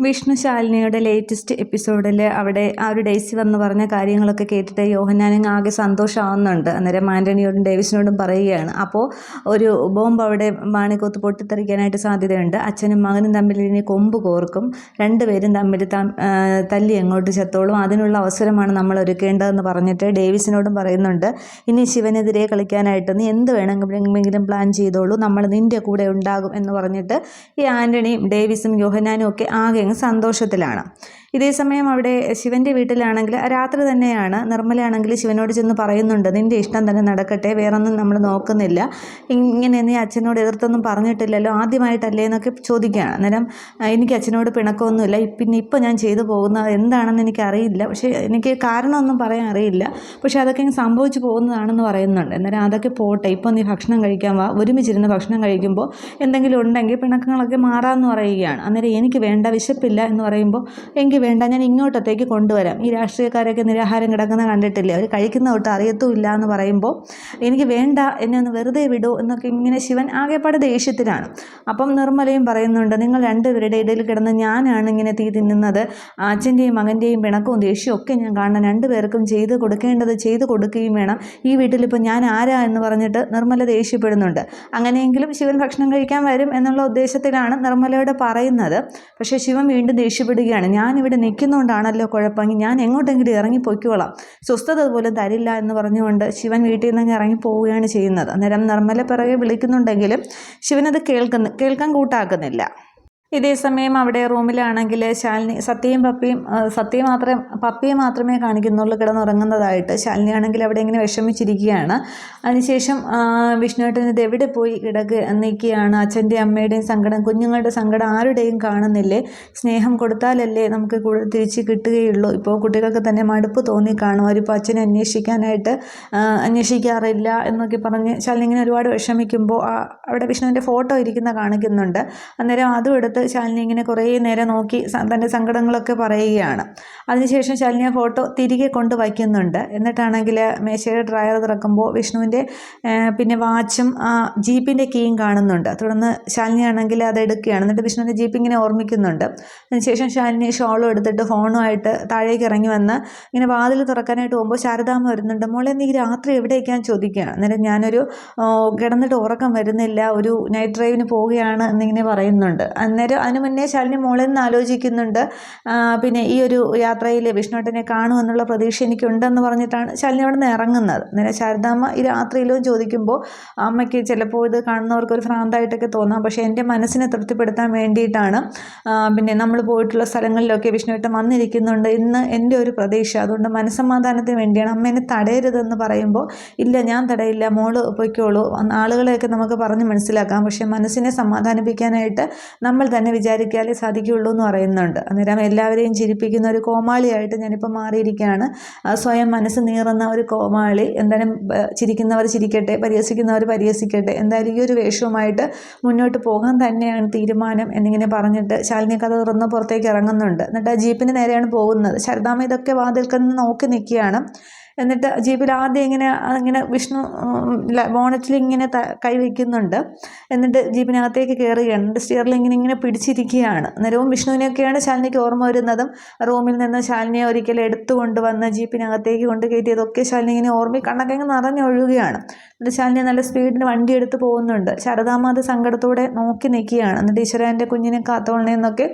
Vishnu ശാലിനിയുടെ latest എപ്പിസോഡിൽ അവിടെ ആ ഒരു ഡേയ്സി വന്ന് പറഞ്ഞ കാര്യങ്ങളൊക്കെ കേട്ടിട്ട് യോഹന്നാനും ആകെ സന്തോഷമാവുന്നുണ്ട്. അന്നേരം ആൻ്റണിയോടും ഡേവിസിനോടും പറയുകയാണ്. അപ്പോൾ ഒരു ബോംബ് അവിടെ മാണിക്കോത്ത് പൊട്ടിത്തെറിക്കാനായിട്ട് സാധ്യതയുണ്ട്. അച്ഛനും മകനും തമ്മിൽ ഇനി കൊമ്പ് കോർക്കും, രണ്ടുപേരും തമ്മിൽ തല്ലി അങ്ങോട്ട് ചത്തോളും, അതിനുള്ള അവസരമാണ് നമ്മൾ ഒരുക്കേണ്ടതെന്ന് പറഞ്ഞിട്ട് ഡേവിസിനോടും പറയുന്നുണ്ട്. ഇനി ശിവനെതിരെ കളിക്കാനായിട്ട് നീ എന്ത് വേണമെങ്കിലും പ്ലാൻ ചെയ്തോളൂ, നമ്മൾ നിൻ്റെ കൂടെ ഉണ്ടാകും എന്ന് പറഞ്ഞിട്ട് ഈ ആൻ്റണിയും ഡേവിസും യോഹന്നാനും ഒക്കെ ആകെ സന്തോഷത്തിലാണ്. ഇതേസമയം അവിടെ ശിവൻ്റെ വീട്ടിലാണെങ്കിൽ രാത്രി തന്നെയാണ്. നിർമ്മലയാണെങ്കിൽ ശിവനോട് ചെന്ന് പറയുന്നുണ്ട്, നിൻ്റെ ഇഷ്ടം തന്നെ നടക്കട്ടെ, വേറൊന്നും നമ്മൾ നോക്കുന്നില്ല, ഇങ്ങനെ നീ അച്ഛനോട് എതിർത്തൊന്നും പറഞ്ഞിട്ടില്ലല്ലോ, ആദ്യമായിട്ടല്ലേ എന്നൊക്കെ ചോദിക്കുകയാണ്. അന്നേരം എനിക്ക് അച്ഛനോട് പിണക്കമൊന്നുമില്ല, പിന്നെ ഇപ്പോൾ ഞാൻ ചെയ്തു പോകുന്നത് എന്താണെന്ന് എനിക്കറിയില്ല, പക്ഷേ എനിക്ക് കാരണമൊന്നും പറയാൻ അറിയില്ല, പക്ഷേ അതൊക്കെ സംഭവിച്ചു പോകുന്നതാണെന്ന് പറയുന്നുണ്ട്. അന്നേരം അതൊക്കെ പോട്ടെ, ഇപ്പോൾ നീ ഭക്ഷണം കഴിക്കാൻ വാ, ഒരുമിച്ചിരുന്ന് ഭക്ഷണം കഴിക്കുമ്പോൾ എന്തെങ്കിലും ഉണ്ടെങ്കിൽ പിണക്കങ്ങളൊക്കെ മാറാമെന്ന് പറയുകയാണ്. അന്നേരം എനിക്ക് വേണ്ട, വിശപ്പില്ല എന്ന് പറയുമ്പോൾ എങ്കിൽ വേണ്ട, ഞാൻ ഇങ്ങോട്ടത്തേക്ക് കൊണ്ടുവരാം, ഈ രാഷ്ട്രീയക്കാരൊക്കെ നിരാഹാരം കിടക്കുന്ന കണ്ടിട്ടില്ലേ, അവർ കഴിക്കുന്ന തൊട്ട് അറിയത്തുമില്ല എന്ന് പറയുമ്പോൾ എനിക്ക് വേണ്ട, എന്നെ ഒന്ന് വെറുതെ വിടൂ എന്നൊക്കെ ഇങ്ങനെ ശിവൻ ആകെപ്പാടെ ദേഷ്യത്തിലാണ്. അപ്പം നിർമ്മലയും പറയുന്നുണ്ട്, നിങ്ങൾ രണ്ടുപേരുടെ ഇടയിൽ കിടന്ന് ഞാനാണ് ഇങ്ങനെ തീ തിന്നുന്നത്, അച്ഛൻ്റെയും മകൻ്റെയും പിണക്കവും ദേഷ്യവും ഒക്കെ ഞാൻ കാണണം, രണ്ടുപേർക്കും ചെയ്ത് കൊടുക്കേണ്ടത് ചെയ്ത് കൊടുക്കുകയും വേണം, ഈ വീട്ടിലിപ്പോൾ ഞാൻ ആരാ എന്ന് പറഞ്ഞിട്ട് നിർമ്മല ദേഷ്യപ്പെടുന്നുണ്ട്. അങ്ങനെയെങ്കിലും ശിവൻ ഭക്ഷണം കഴിക്കാൻ വരും എന്നുള്ള ഉദ്ദേശത്തിലാണ് നിർമ്മലയോട് പറയുന്നത്. പക്ഷേ ശിവൻ വീണ്ടും ദേഷ്യപ്പെടുകയാണ്. ഞാനിവിടെ നിൽക്കുന്നതുകൊണ്ടാണല്ലോ കുഴപ്പമെങ്കിൽ ഞാൻ എങ്ങോട്ടെങ്കിലും ഇറങ്ങിപ്പോയിക്കോളാം, സ്വസ്ഥത പോലും തരില്ല എന്ന് പറഞ്ഞുകൊണ്ട് ശിവൻ വീട്ടിൽ നിന്ന് ഇറങ്ങിപ്പോവുകയാണ് ചെയ്യുന്നത്. അന്നേരം നിർമ്മല പിറകെ വിളിക്കുന്നുണ്ടെങ്കിലും ശിവനത് കേൾക്കാൻ കൂട്ടാക്കുന്നില്ല. ഇതേസമയം അവിടെ റൂമിലാണെങ്കിൽ ശാലിനി പപ്പിയെ മാത്രമേ കാണിക്കുന്നുള്ളൂ കിടന്നുറങ്ങുന്നതായിട്ട്. ശാലിനി ആണെങ്കിൽ അവിടെ ഇങ്ങനെ വിഷമിച്ചിരിക്കുകയാണ്. അതിനുശേഷം വിഷ്ണുവേട്ടൻ ഇത് എവിടെ പോയി നിൽക്കുകയാണ്, അച്ഛൻ്റെയും അമ്മയുടെയും സങ്കടം, കുഞ്ഞുങ്ങളുടെ സങ്കടം ആരുടെയും കാണുന്നില്ലേ, സ്നേഹം കൊടുത്താലല്ലേ നമുക്ക് തിരിച്ച് കിട്ടുകയുള്ളൂ, ഇപ്പോൾ കുട്ടികൾക്ക് തന്നെ മടുപ്പ് തോന്നിക്കാണും, അവരിപ്പോൾ അച്ഛനെ അന്വേഷിക്കാറില്ല എന്നൊക്കെ പറഞ്ഞ് ശാലിനി ഇങ്ങനെ ഒരുപാട് വിഷമിക്കുമ്പോൾ അവിടെ വിഷ്ണുവിൻ്റെ ഫോട്ടോ കാണിക്കുന്നുണ്ട്. അന്നേരം അതും എടുത്ത് ശാലിനി ഇങ്ങനെ കുറേ നേരം നോക്കി തൻ്റെ സങ്കടങ്ങളൊക്കെ പറയുകയാണ്. അതിനുശേഷം ശാലിനി ആ ഫോട്ടോ തിരികെ കൊണ്ട് വയ്ക്കുന്നുണ്ട്. എന്നിട്ടാണെങ്കിൽ മേശയുടെ ഡ്രയർ തുറക്കുമ്പോൾ വിഷ്ണുവിൻ്റെ പിന്നെ വാച്ചും ജീപ്പിൻ്റെ കീയും കാണുന്നുണ്ട്. തുടർന്ന് ശാലിനി ആണെങ്കിൽ അത് എടുക്കുകയാണ്. എന്നിട്ട് വിഷ്ണുവിൻ്റെ ജീപ്പ് ഇങ്ങനെ ഓർമ്മിക്കുന്നുണ്ട്. അതിനുശേഷം ശാലിനി ഷോളും എടുത്തിട്ട് ഫോണുമായിട്ട് താഴേക്ക് ഇറങ്ങി വന്ന് ഇങ്ങനെ വാതിൽ തുറക്കാനായിട്ട് പോകുമ്പോൾ ശാരദാമ്മ വരുന്നുണ്ട്. മോളെ നീ രാത്രി എവിടേക്കാന്ന് ചോദിക്കുകയാണ്. അന്നേരം ഞാനൊരു കിടന്നിട്ട് ഉറക്കം വരുന്നില്ല, ഒരു നൈറ്റ് ഡ്രൈവിന് പോവുകയാണ് എന്നിങ്ങനെ പറയുന്നുണ്ട്. അന്നേരം അതിന് മുന്നേ ശാലിനി മോളിൽ നിന്ന് ആലോചിക്കുന്നുണ്ട്, പിന്നെ ഈ ഒരു യാത്രയിൽ വിഷ്ണുവേട്ടനെ കാണുമെന്നുള്ള പ്രതീക്ഷ എനിക്കുണ്ടെന്ന് പറഞ്ഞിട്ടാണ് ശാലിനി അവിടെ നിന്ന് ഇറങ്ങുന്നത്. അന്നേരം ശാരദാമ്മ ഈ രാത്രിയിലും ചോദിക്കുമ്പോൾ അമ്മയ്ക്ക് ചിലപ്പോൾ ഇത് കാണുന്നവർക്ക് ഒരു ഭ്രാന്തായിട്ടൊക്കെ തോന്നാം, പക്ഷേ എൻ്റെ മനസ്സിനെ തൃപ്തിപ്പെടുത്താൻ വേണ്ടിയിട്ടാണ് പിന്നെ നമ്മൾ പോയിട്ടുള്ള സ്ഥലങ്ങളിലൊക്കെ വിഷ്ണുവേട്ടൻ വന്നിരിക്കുന്നുണ്ട് ഇന്ന് എൻ്റെ ഒരു പ്രതീക്ഷ, അതുകൊണ്ട് മനസ്സമാധാനത്തിന് വേണ്ടിയാണ്, അമ്മ എന്നെ തടയരുതെന്ന് പറയുമ്പോൾ ഇല്ല ഞാൻ തടയില്ല, മോള് പൊയ്ക്കോളൂ, ആളുകളെയൊക്കെ നമുക്ക് പറഞ്ഞ് മനസ്സിലാക്കാം, പക്ഷേ മനസ്സിനെ സമാധാനിപ്പിക്കാനായിട്ട് നമ്മൾ തന്നെ വിചാരിക്കാലേ സാധിക്കുകയുള്ളൂ എന്ന് പറയുന്നുണ്ട്. അന്നേരം എല്ലാവരെയും ചിരിപ്പിക്കുന്ന ഒരു കോമാളിയായിട്ട് ഞാനിപ്പോൾ മാറിയിരിക്കുകയാണ്, സ്വയം മനസ്സ് നീറുന്ന ഒരു കോമാളി, എന്തായാലും ചിരിക്കുന്നവർ ചിരിക്കട്ടെ, പരിഹസിക്കുന്നവർ പരിഹസിക്കട്ടെ, എന്തായാലും ഈ ഒരു വേഷവുമായിട്ട് മുന്നോട്ട് പോകാൻ തന്നെയാണ് തീരുമാനം എന്നിങ്ങനെ പറഞ്ഞിട്ട് ശാലിനി കഥ തുറന്ന് പുറത്തേക്ക് ഇറങ്ങുന്നുണ്ട്. എന്നിട്ട് ആ ജീപ്പിന് നേരെയാണ് പോകുന്നത്. ശാരദാമ്മ ഇതൊക്കെ വാതിൽക്കൽ നിന്ന് നോക്കി നിൽക്കുകയാണ്. എന്നിട്ട് ജീപ്പിൽ ആദ്യം ഇങ്ങനെ വിഷ്ണു ബോണറ്റിൽ ഇങ്ങനെ കൈവയ്ക്കുന്നുണ്ട്. എന്നിട്ട് ജീപ്പിനകത്തേക്ക് കയറുകയാണ്. എന്നിട്ട് സ്റ്റിയറിൽ ഇങ്ങനെ പിടിച്ചിരിക്കുകയാണ്. അന്നേരവും വിഷ്ണുവിനെയൊക്കെയാണ് ശാലിനിക്ക് ഓർമ്മ വരുന്നതും റൂമിൽ നിന്ന് ശാലിനിയെ ഒരിക്കൽ എടുത്തുകൊണ്ടുവന്ന് ജീപ്പിനകത്തേക്ക് കൊണ്ട് കയറ്റിയതൊക്കെ ശാലിനി ഇങ്ങനെ കണ്ണൊക്കെ നിറഞ്ഞൊഴുകുകയാണ്. എന്നിട്ട് ശാലിനി നല്ല സ്പീഡിന് വണ്ടി എടുത്ത് പോകുന്നുണ്ട്. ശാരദാമ്മ അത് സങ്കടത്തോടെ നോക്കി നിൽക്കുകയാണ്. എന്നിട്ട് ഈശ്വര എൻ്റെ കുഞ്ഞിനെ കാത്തോളണമെന്നൊക്കെ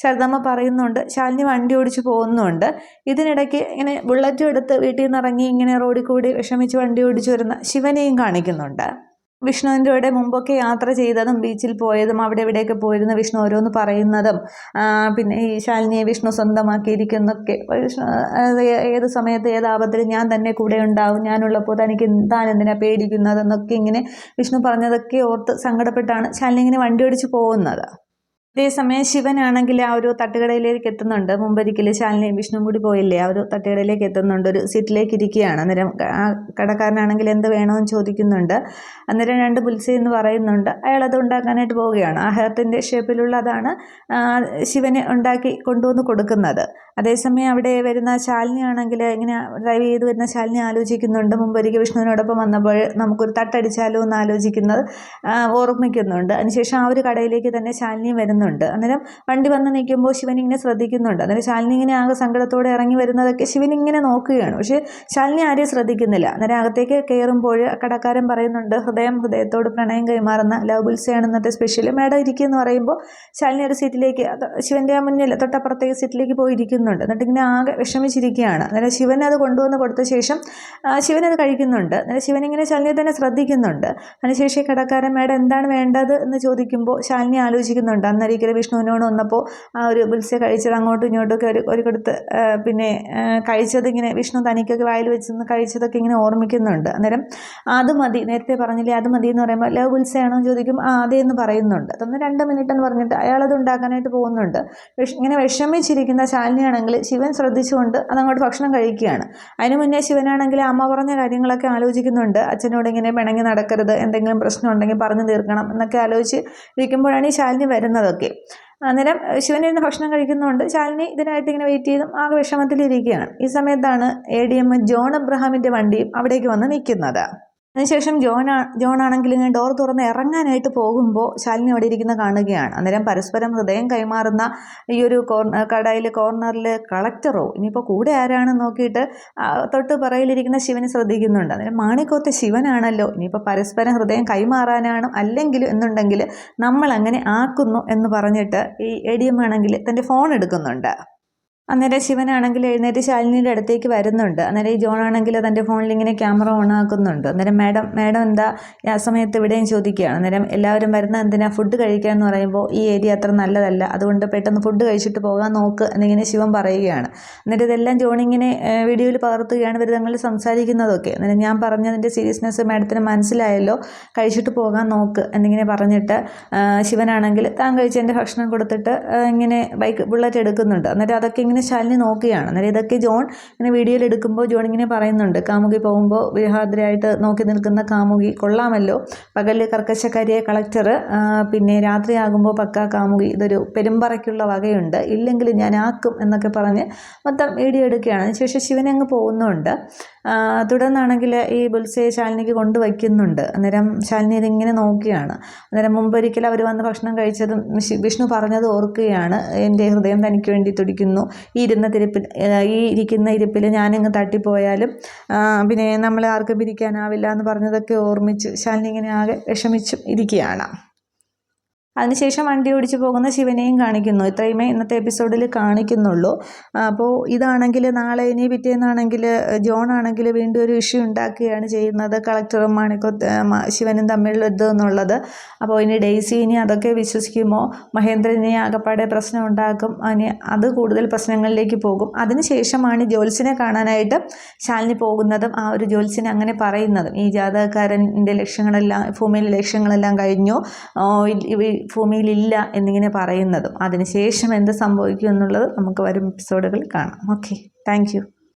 ശാരദാമ്മ പറയുന്നുണ്ട്. ശാലിനി വണ്ടി ഓടിച്ച് പോകുന്നുണ്ട്. ഇതിനിടയ്ക്ക് ഇങ്ങനെ ബുള്ളറ്റും എടുത്ത് വീട്ടിൽ നിന്ന് ഇറങ്ങി ഇങ്ങനെ റോഡിൽ കൂടി വിഷമിച്ച് വണ്ടി ഓടിച്ചു വരുന്ന ശിവനെയും കാണിക്കുന്നുണ്ട്. വിഷ്ണുവിൻ്റെ കൂടെ മുമ്പൊക്കെ യാത്ര ചെയ്തതും ബീച്ചിൽ പോയതും അവിടെ ഇവിടെയൊക്കെ പോയിരുന്ന വിഷ്ണു ഓരോന്ന് പറയുന്നതും പിന്നെ ഈ ശാലിനിയെ വിഷ്ണു സ്വന്തമാക്കിയിരിക്കുന്നൊക്കെ, ഏത് സമയത്ത് ഏത് ആപത്തിലും ഞാൻ തന്നെ കൂടെ ഉണ്ടാവും, ഞാനുള്ളപ്പോൾ തനിക്ക് താൻ എന്തിനാ പേടിക്കുന്നതെന്നൊക്കെ ഇങ്ങനെ വിഷ്ണു പറഞ്ഞതൊക്കെ ഓർത്ത് സങ്കടപ്പെട്ടാണ് ശാലിനി ഇങ്ങനെ വണ്ടി ഓടിച്ച് പോകുന്നത്. അതേസമയം ശിവനാണെങ്കിൽ ആ ഒരു തട്ടുകടയിലേക്ക് എത്തുന്നുണ്ട്. മുമ്പൊരിക്കൽ ശാലിനിയും വിഷ്ണുവും കൂടി പോയില്ലേ, ആ ഒരു തട്ടുകടയിലേക്ക് എത്തുന്നുണ്ട്. ഒരു സീറ്റിലേക്ക് ഇരിക്കുകയാണ്. അന്നേരം ആ കടക്കാരനാണെങ്കിൽ എന്ത് വേണമെന്ന് ചോദിക്കുന്നുണ്ട്. അന്നേരം 2 പുൽസ എന്ന് പറയുന്നുണ്ട്. അയാളത് ഉണ്ടാക്കാനായിട്ട് പോവുകയാണ്. ആ ഹെർട്ടിൻ്റെ ഷേപ്പിലുള്ള അതാണ് ശിവന് ഉണ്ടാക്കി കൊണ്ടുവന്ന് കൊടുക്കുന്നത്. അതേസമയം അവിടെ വരുന്ന ശാലിനിയാണെങ്കിൽ ഇങ്ങനെ ഡ്രൈവ് ചെയ്ത് വരുന്ന ശാലിനി ആലോചിക്കുന്നുണ്ട്, മുമ്പൊരിക്കൽ വിഷ്ണുവിനോടൊപ്പം വന്നപ്പോൾ നമുക്കൊരു തട്ടടിച്ചാലോ എന്ന് ആലോചിക്കുന്നത് ഓർമ്മിക്കുന്നുണ്ട്. അതിനുശേഷം ആ ഒരു കടയിലേക്ക് തന്നെ ശാലിനി വരുന്നുണ്ട്. അന്നേരം വണ്ടി വന്ന് നിൽക്കുമ്പോൾ ശിവൻ ഇങ്ങനെ ശ്രദ്ധിക്കുന്നുണ്ട്. അന്നേരം ശാലിനി ഇങ്ങനെ ആകെ സങ്കടത്തോടെ ഇറങ്ങി വരുന്നതൊക്കെ ശിവൻ ഇങ്ങനെ നോക്കുകയാണ്. പക്ഷേ ശാലിനി ആരെയും ശ്രദ്ധിക്കുന്നില്ല. അന്നേരം അകത്തേക്ക് കയറുമ്പോൾ കടക്കാരൻ പറയുന്നുണ്ട്, ഹൃദയത്തോട് പ്രണയം കൈമാറുന്ന ലവ് ബുൾസയാണ് ഇന്നത്തെ സ്പെഷ്യൽ, മേഡം ഇരിക്കുമെന്ന് പറയുമ്പോൾ ശാലിനി ഒരു സീറ്റിലേക്ക് ശിവൻ്റെ മുന്നിൽ തൊട്ടപ്പുറത്തേക്ക് സീറ്റിലേക്ക് പോയി ഇരിക്കുന്നുണ്ട്. എന്നിട്ട് ഇങ്ങനെ ആകെ വിഷമിച്ചിരിക്കുകയാണ്. അന്നേരം ശിവൻ അത് കൊണ്ടുവന്ന് കൊടുത്ത ശേഷം ശിവൻ അത് കഴിക്കുന്നുണ്ട്. അന്നേരം ശിവനിങ്ങനെ ശാലിനിയെ തന്നെ ശ്രദ്ധിക്കുന്നുണ്ട്. അതിനുശേഷം കടക്കാരൻ മേഡം എന്താണ് വേണ്ടത് എന്ന് ചോദിക്കുമ്പോൾ ശാലിനി ആലോചിക്കുന്നുണ്ട്. അന്നൊരിക്കലും വിഷ്ണുവിനോട് വന്നപ്പോൾ ആ ഒരു ബുൾസെ കഴിച്ചത് അങ്ങോട്ടും ഇങ്ങോട്ടൊക്കെ ഒരു കൊടുത്ത് പിന്നെ കഴിച്ചത് ഇങ്ങനെ വിഷ്ണു തനിക്കൊക്കെ വായിൽ വെച്ചെന്ന് കഴിച്ചതൊക്കെ ഇങ്ങനെ ഓർമ്മിക്കുന്നുണ്ട്. അന്നേരം അത് മതി, നേരത്തെ പറഞ്ഞില്ലേ അത് മതി എന്ന് പറയുമ്പോൾ ലവ് ബുൾസയാണോ എന്ന് ചോദിക്കും. അതേ എന്ന് പറയുന്നുണ്ട്. അതൊന്ന് 2 മിനിറ്റ് എന്ന് പറഞ്ഞിട്ട് അയാളത് ഉണ്ടാക്കാനായിട്ട് പോകുന്നുണ്ട്. ഇങ്ങനെ വിഷമിച്ചിരിക്കുന്ന ശാലിനിയാണെങ്കിൽ ശിവൻ ശ്രദ്ധിച്ചുകൊണ്ട് അതങ്ങോട്ട് ഭക്ഷണം കഴിക്കുകയാണ്. അതിന് മുന്നേ ശിവനാണെങ്കിൽ അമ്മ പറഞ്ഞ കാര്യങ്ങളൊക്കെ ആലോചിക്കുന്നുണ്ട്. അച്ഛനോട് ഇങ്ങനെ പിണങ്ങി നടക്കരുത്, എന്തെങ്കിലും പ്രശ്നം ഉണ്ടെങ്കിൽ പറഞ്ഞു തീർക്കണം എന്നൊക്കെ ആലോചിച്ച് ഇരിക്കുമ്പോഴാണ് ഈ ശാലിനി വരുന്നതൊക്കെ. അന്നേരം ശിവനിരുന്ന് ഭക്ഷണം കഴിക്കുന്നതുകൊണ്ട് ശാലിനി ഇതിനായിട്ട് ഇങ്ങനെ വെയിറ്റ് ചെയ്തും ആകെ വിഷമത്തിലിരിക്കുകയാണ്. ഈ സമയത്താണ് ADM ജോൺ അബ്രഹാമിൻ്റെ വണ്ടിയും അവിടേക്ക് വന്ന് നിൽക്കുന്നത്. അതിനുശേഷം ജോണാണെങ്കിൽ ഇങ്ങനെ ഡോർ തുറന്ന് ഇറങ്ങാനായിട്ട് പോകുമ്പോൾ ശാലിനി അവിടെ ഇരിക്കുന്ന കാണുകയാണ്. അന്നേരം പരസ്പരം ഹൃദയം കൈമാറുന്ന ഈ ഒരു കടയിൽ കോർണറിൽ കളക്ടറോ ഇനിയിപ്പോൾ കൂടെ ആരാണെന്ന് നോക്കിയിട്ട് തൊട്ട് പറയിലിരിക്കുന്ന ശിവനെ ശ്രദ്ധിക്കുന്നുണ്ട്. അന്നേരം മാണിക്കോത്തെ ശിവനാണല്ലോ, ഇനിയിപ്പോൾ പരസ്പരം ഹൃദയം കൈമാറാനാണ് അല്ലെങ്കിൽ എന്നുണ്ടെങ്കിൽ നമ്മൾ അങ്ങനെ ആക്കുന്നു എന്ന് പറഞ്ഞിട്ട് ഈ ADM ആണെങ്കിൽ തൻ്റെ ഫോൺ എടുക്കുന്നുണ്ട്. അന്നേരം ശിവനാണെങ്കിൽ എഴുന്നേറ്റ് ശാലിനിയുടെ അടുത്തേക്ക് വരുന്നുണ്ട്. അന്നേരം ഈ ജോണാണെങ്കിൽ തൻ്റെ ഫോണിൽ ഇങ്ങനെ ക്യാമറ ഓൺ ആക്കുന്നുണ്ട്. അന്നേരം മേഡം എന്താ ആ സമയത്ത് ഇവിടെയും ചോദിക്കുകയാണ്. അന്നേരം എല്ലാവരും വരുന്ന എന്തിനാ ഫുഡ് കഴിക്കുക എന്ന് പറയുമ്പോൾ ഈ ഏരിയ അത്ര നല്ലതല്ല, അതുകൊണ്ട് പെട്ടെന്ന് ഫുഡ് കഴിച്ചിട്ട് പോകാൻ നോക്ക് എന്നിങ്ങനെ ശിവൻ പറയുകയാണ്. എന്നിട്ട് ഇതെല്ലാം ജോണിങ്ങനെ വീഡിയോയിൽ പകർത്തുകയാണ്, ഇവർ തങ്ങളിൽ സംസാരിക്കുന്നതൊക്കെ. അന്നേരം ഞാൻ പറഞ്ഞതിൻ്റെ സീരിയസ്നെസ് മേഡത്തിന് മനസ്സിലായല്ലോ, കഴിച്ചിട്ട് പോകാൻ നോക്ക് എന്നിങ്ങനെ പറഞ്ഞിട്ട് ശിവനാണെങ്കിൽ താൻ കഴിച്ചതിൻ്റെ ഭക്ഷണം കൊടുത്തിട്ട് ഇങ്ങനെ ബുള്ളറ്റ് എടുക്കുന്നുണ്ട്. അന്നേരം അതൊക്കെ ഇങ്ങനെ ശാലിനി നോക്കുകയാണ്. അന്നേരം ഇതൊക്കെ ജോൺ ഇങ്ങനെ വീഡിയോയിൽ എടുക്കുമ്പോൾ ജോൺ ഇങ്ങനെ പറയുന്നുണ്ട്, കാമുകി പോകുമ്പോൾ വിഹാദ്രയായിട്ട് നോക്കി നിൽക്കുന്ന കാമുകി കൊള്ളാമല്ലോ, പകല് കർക്കശക്കാരിയെ കളക്ടർ, പിന്നെ രാത്രിയാകുമ്പോൾ പക്ക കാമുകി, ഇതൊരു പെരുമ്പറയ്ക്കുള്ള വകയുണ്ട്, ഇല്ലെങ്കിൽ ഞാൻ ആക്കും എന്നൊക്കെ പറഞ്ഞ് മൊത്തം വീഡിയോ എടുക്കുകയാണ്. അതിനുശേഷം ശിവൻ അങ്ങ് പോകുന്നുണ്ട്. തുടർന്നാണെങ്കിൽ ഈ ബുൾസയെ ശാലിനിക്ക് കൊണ്ടുവയ്ക്കുന്നുണ്ട്. അന്നേരം ശാലിനി ഇതിങ്ങനെ നോക്കുകയാണ്. അന്നേരം മുമ്പൊരിക്കൽ അവർ വന്ന് ഭക്ഷണം കഴിച്ചതും വിഷ്ണു പറഞ്ഞത് ഓർക്കുകയാണ്, എൻ്റെ ഹൃദയം തനിക്ക് വേണ്ടി തുടിക്കുന്നു, ഈ ഇരിക്കുന്ന ഇരിപ്പിൽ ഞാനിങ്ങ് തട്ടിപ്പോയാലും പിന്നെ നമ്മളെ ആർക്കും പിരിക്കാനാവില്ല എന്ന് പറഞ്ഞതൊക്കെ ഓർമ്മിച്ച് ശാലിനി ഇങ്ങനെ ആകെ വിഷമിച്ചും ഇരിക്കുകയാണ്. അതിനുശേഷം വണ്ടി ഓടിച്ച് പോകുന്ന ശിവനെയും കാണിക്കുന്നു. ഇത്രയുമേ ഇന്നത്തെ എപ്പിസോഡിൽ കാണിക്കുന്നുള്ളൂ. അപ്പോൾ ഇതാണെങ്കിൽ നാളെ ഇനി പിറ്റേന്നാണെങ്കിൽ ജോൺ ആണെങ്കിൽ വീണ്ടും ഒരു ഇഷ്യൂ ഉണ്ടാക്കുകയാണ് ചെയ്യുന്നത്, കളക്ടറും ശിവനും തമ്മിലുള്ള ഇത് എന്നുള്ളത്. അപ്പോൾ ഇനി ഡെയ്സി ഇനി അതൊക്കെ വിശ്വസിക്കുമോ, മഹേന്ദ്രനെ ആകപ്പാടെ പ്രശ്നം ഉണ്ടാക്കും, അത് കൂടുതൽ പ്രശ്നങ്ങളിലേക്ക് പോകും. അതിനുശേഷമാണ് ജ്യോത്സ്യനെ കാണാനായിട്ട് ശാലിനി പോകുന്നതും ആ ഒരു ജ്യോത്സ്യനെ അങ്ങനെ പറയുന്നതും, ഈ ജാതകക്കാരൻ്റെ ലക്ഷ്യങ്ങളെല്ലാം ഭൂമിയിലെ ലക്ഷ്യങ്ങളെല്ലാം കഴിഞ്ഞു, ഭൂമിയിലില്ല എന്നിങ്ങനെ പറയുന്നതും. അതിനുശേഷം എന്ത് സംഭവിക്കും എന്നുള്ളത് നമുക്ക് വരും എപ്പിസോഡുകൾ കാണാം. Okay, thank you.